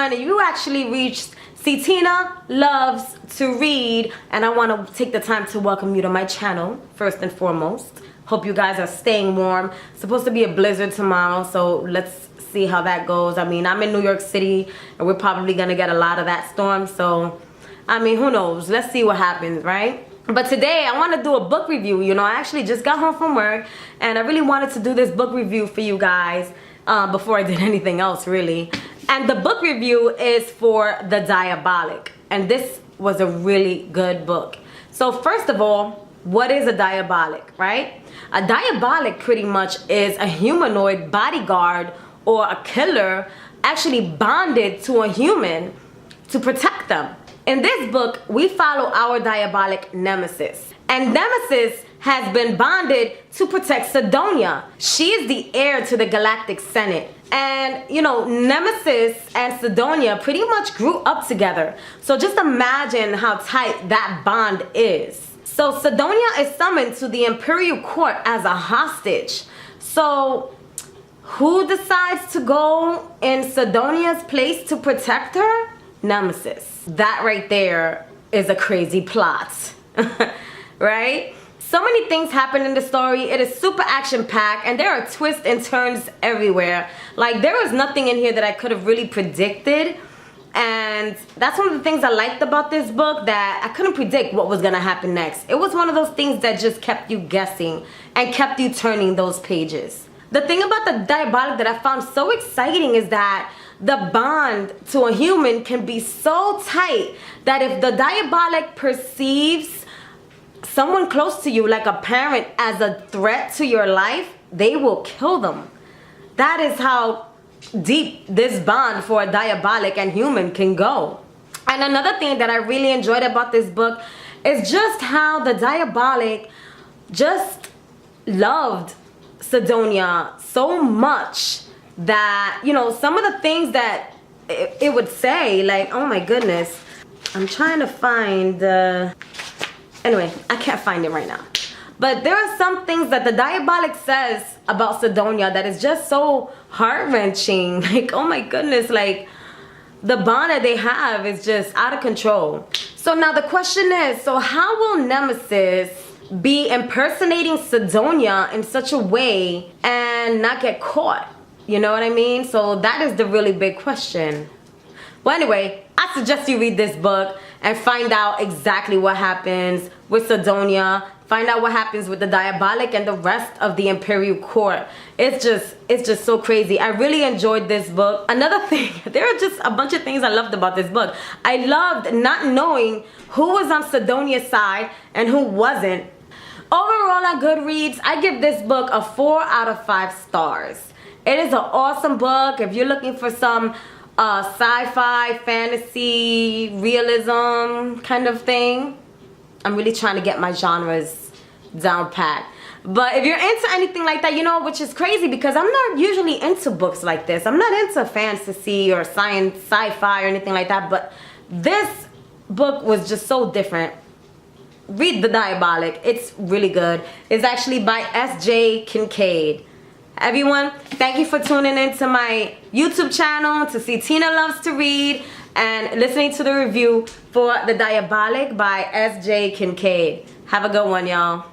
everyone. You actually reached See Tina Loves to Read, and I want to take the time to welcome you to my channel, first and foremost. Hope you guys are staying warm. It's supposed to be a blizzard tomorrow, so let's see how that goes. I mean, I'm in New York City, and we're probably going to get a lot of that storm, so, I mean, who knows? Let's see what happens, right? But today, I want to do a book review. You know, I actually just got home from work, and I really wanted to do this book review for you guys before I did anything else, really. And the book review is for The Diabolic, and this was a really good book. So first of all, what is a diabolic, right? A diabolic pretty much is a humanoid bodyguard or a killer actually bonded to a human to protect them. In this book, we follow our diabolic nemesis. And Nemesis has been bonded to protect Sidonia. She is the heir to the Galactic Senate. And, you know, Nemesis and Sidonia pretty much grew up together. So just imagine how tight that bond is. So Sidonia is summoned to the Imperial Court as a hostage. So who decides to go in Sidonia's place to protect her? Nemesis. That right there is a crazy plot. Right? So many things happen in the story. It is super action-packed, and there are twists and turns everywhere. Like, there was nothing in here that I could have really predicted. And that's one of the things I liked about this book, that I couldn't predict what was going to happen next. It was one of those things that just kept you guessing and kept you turning those pages. The thing about The Diabolic that I found so exciting is that the bond to a human can be so tight that if the Diabolic perceives someone close to you, like a parent, as a threat to your life, they will kill them. That is how deep this bond for a diabolic and human can go. And another thing that I really enjoyed about this book is just how the Diabolic just loved Sidonia so much that, you know, some of the things that it would say, like, oh my goodness, I'm trying to find anyway, I can't find it right now. But there are some things that the Diabolic says about Sidonia that is just so heart-wrenching. Like, oh my goodness, like, the bond that they have is just out of control. So now the question is, so how will Nemesis be impersonating Sidonia in such a way and not get caught? You know what I mean? So that is the really big question. Well, anyway, I suggest you read this book and find out exactly what happens with Sidonia. Find out what happens with the Diabolic and the rest of the Imperial Court. It's just so crazy. I really enjoyed this book. Another thing, there are just a bunch of things I loved about this book. I loved not knowing who was on Sidonia's side and who wasn't. Overall, on Goodreads, I give this book a 4 out of 5 stars. It is an awesome book. If you're looking for some sci-fi, fantasy, realism kind of thing. I'm really trying to get my genres down pat. But if you're into anything like that, you know, which is crazy because I'm not usually into books like this. I'm not into fantasy or science, sci-fi or anything like that. But this book was just so different. Read The Diabolic. It's really good. It's actually by S.J. Kincaid. Everyone, thank you for tuning in to my YouTube channel to see Tina Loves to Read and listening to the review for The Diabolic by S.J. Kincaid. Have a good one, y'all.